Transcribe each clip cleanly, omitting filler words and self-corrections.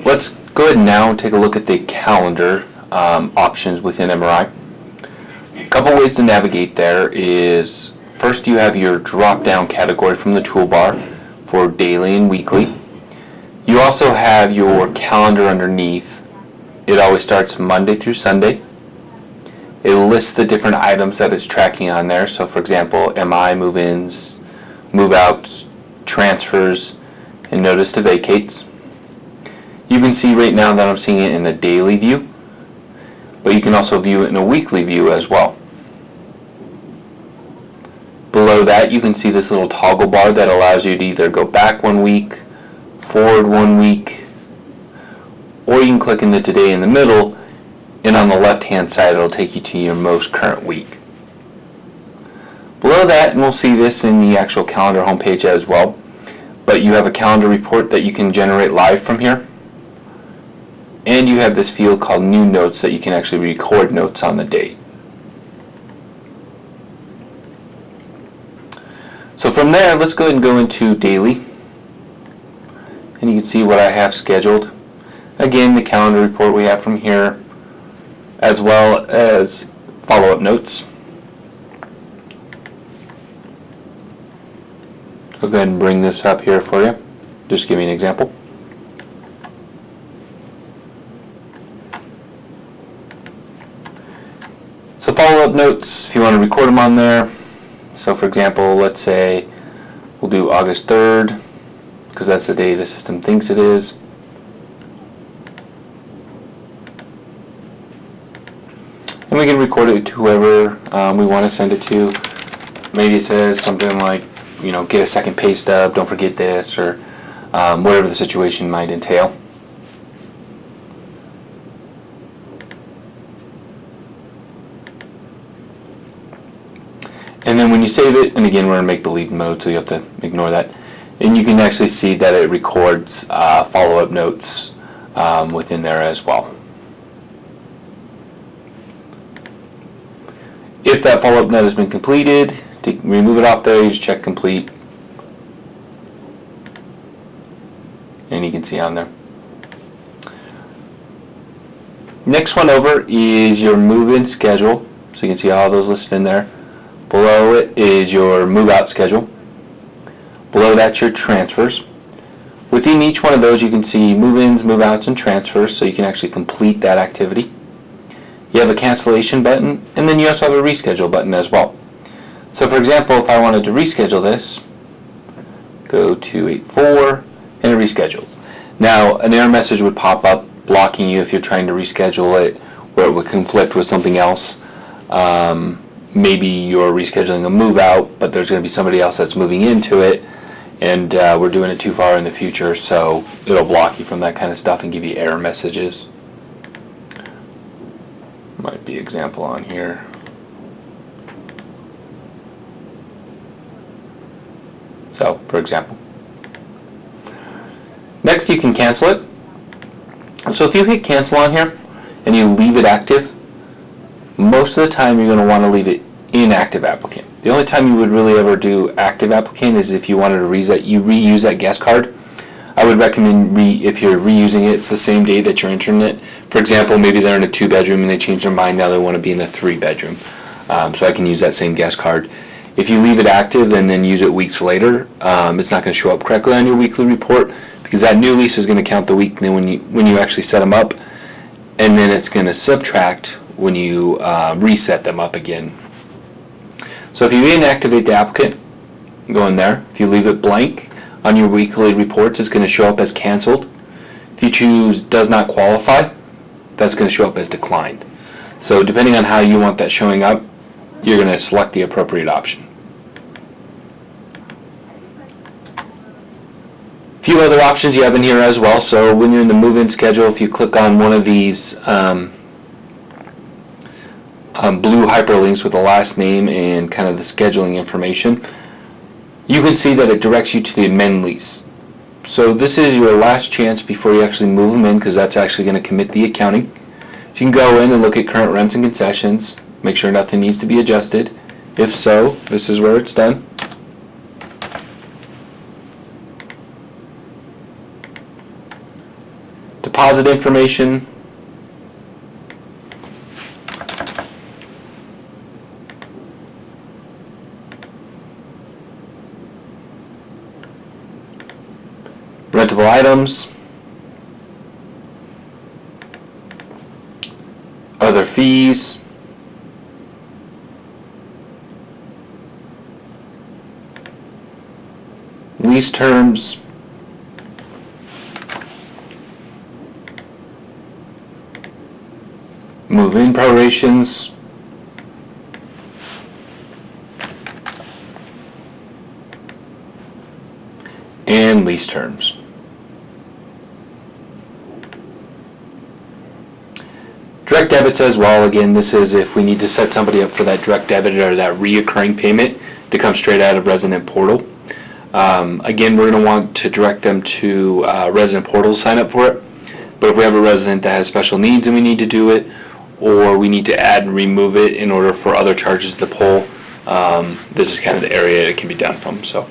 Let's go ahead now and take a look at the calendar options within MRI. A couple ways to navigate there is, first you have your drop-down category from the toolbar for daily and weekly. You also have your calendar underneath. It always starts Monday through Sunday. It lists the different items that it's tracking on there. So for example, MI, move-ins, move-outs, transfers, and notice to vacates. You can see right now that I'm seeing it in a daily view, but you can also view it in a weekly view as well. Below that, you can see this little toggle bar that allows you to either go back 1 week, forward 1 week, or you can click into today in the middle, and on the left hand side it'll take you to your most current week. Below that, and we'll see this in the actual calendar homepage as well, but you have a calendar report that you can generate live from here, and you have this field called new notes that you can actually record notes on the date. So from there, let's go ahead and go into daily, and you can see what I have scheduled. Again, the calendar report we have from here, as well as follow-up notes. I'll go ahead and bring this up here for you. Just give me an example. So follow-up notes, if you want to record them on there. So for example, let's say we'll do August 3rd, because that's the day the system thinks it is. And we can record it to whoever we want to send it to. Maybe it says something like, get a second pay stub, don't forget this, or whatever the situation might entail. And then when you save it, and again we're in make-believe mode, so you have to ignore that, and you can actually see that it records follow-up notes within there as well. If that follow-up note has been completed, to remove it off there, you just check complete, and you can see on there. Next one over is your move-in schedule, so you can see all those listed in there. Below it is your move-out schedule. Below that's your transfers. Within each one of those you can see move-ins, move-outs, and transfers, so you can actually complete that activity. You have a cancellation button, and then you also have a reschedule button as well. So for example, if I wanted to reschedule this, go to 8.4, and it reschedules. Now an error message would pop up blocking you if you're trying to reschedule it, where it would conflict with something else. Maybe you're rescheduling a move out, but there's going to be somebody else that's moving into it, and we're doing it too far in the future, so it'll block you from that kind of stuff and give you error messages. Might be example on here. So, for example. Next, you can cancel it. So if you hit cancel on here and you leave it active, most of the time you're going to want to leave it inactive applicant. The only time you would really ever do active applicant is if you wanted to reuse that guest card. I would recommend if you're reusing it, it's the same day that you're entering it. For example, maybe they're in a 2-bedroom and they change their mind, now they want to be in a 3-bedroom. So I can use that same guest card. If you leave it active and then use it weeks later, it's not going to show up correctly on your weekly report, because that new lease is going to count the week when you actually set them up, and then it's going to subtract when you reset them up again. So if you inactivate the applicant, go in there. If you leave it blank on your weekly reports, it's going to show up as canceled. If you choose does not qualify, that's going to show up as declined. So depending on how you want that showing up, you're going to select the appropriate option. A few other options you have in here as well. So when you're in the move-in schedule, if you click on one of these blue hyperlinks with the last name and kind of the scheduling information, you can see that it directs you to the amend lease. So this is your last chance before you actually move them in, because that's actually going to commit the accounting. So you can go in and look at current rents and concessions, make sure nothing needs to be adjusted. If so, this is where it's done. deposit information. Rentable items. Other fees. Lease terms. Move-in prorations. And lease terms. Direct debits as well. Again, this is if we need to set somebody up for that direct debit or that reoccurring payment to come straight out of Resident Portal. Again, we're going to want to direct them to Resident Portal to sign up for it. But if we have a resident that has special needs and we need to do it, or we need to add and remove it in order for other charges to pull, this is kind of the area it can be done from. So,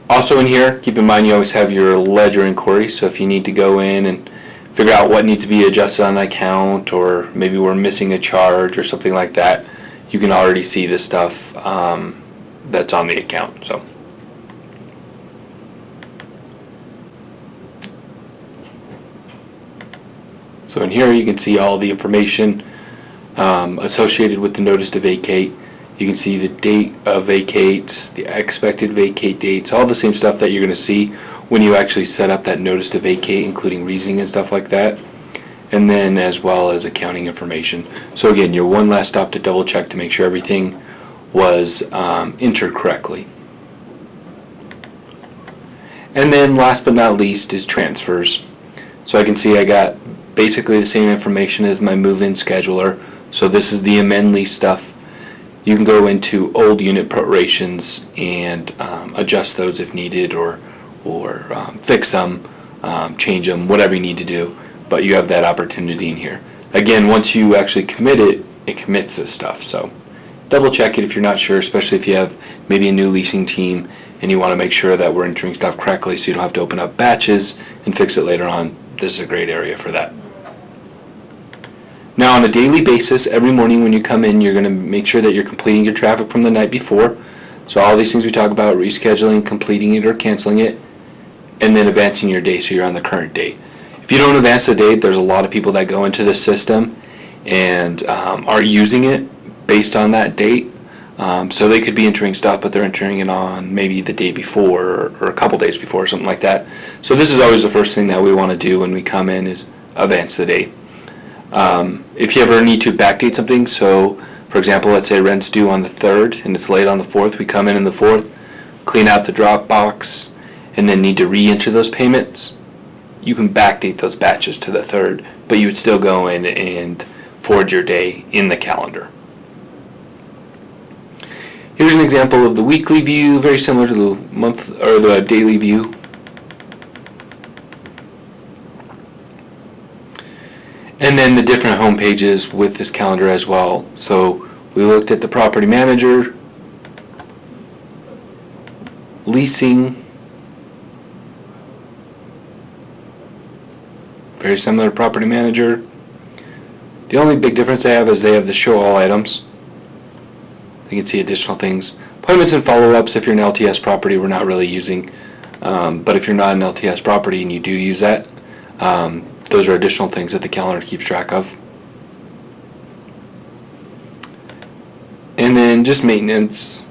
also in here, keep in mind you always have your ledger inquiry. So if you need to go in and figure out what needs to be adjusted on the account, or maybe we're missing a charge or something like that, you can already see the stuff that's on the account. So in here you can see all the information associated with the notice to vacate. You can see the date of vacates, the expected vacate dates, all the same stuff that you're going to see when you actually set up that notice to vacate, including reasoning and stuff like that. And then as well as accounting information. So again, your one last stop to double check to make sure everything was entered correctly. And then last but not least is transfers. So I can see I got basically the same information as my move-in scheduler. So this is the amend lease stuff. You can go into old unit prorations and adjust those if needed, or fix them, change them, whatever you need to do. But you have that opportunity in here. Again, once you actually commit it, it commits this stuff. So double check it if you're not sure, especially if you have maybe a new leasing team and you want to make sure that we're entering stuff correctly so you don't have to open up batches and fix it later on. This is a great area for that. Now on a daily basis, every morning when you come in, you're going to make sure that you're completing your traffic from the night before. So all these things we talk about, rescheduling, completing it or canceling it, and then advancing your day so you're on the current date. If you don't advance the date, there's a lot of people that go into this system and are using it based on that date. So they could be entering stuff, but they're entering it on maybe the day before or a couple days before or something like that. So this is always the first thing that we want to do when we come in is advance the date. If you ever need to backdate something, so for example, let's say rent's due on the 3rd and it's late on the 4th, we come in the 4th, clean out the drop box, and then need to re-enter those payments, you can backdate those batches to the 3rd, but you would still go in and forward your day in the calendar. Here's an example of the weekly view, very similar to the month or the daily view. And then the different home pages with this calendar as well. So we looked at the property manager, leasing, very similar to property manager. The only big difference they have is they have the show all items. You can see additional things. Appointments and follow-ups, if you're an LTS property, we're not really using. But if you're not an LTS property and you do use that, those are additional things that the calendar keeps track of. And then just maintenance.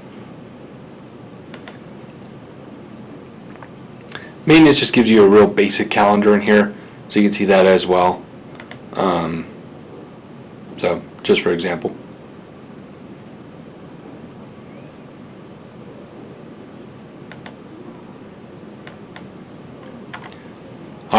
Maintenance just gives you a real basic calendar in here, so you can see that as well. So just for example.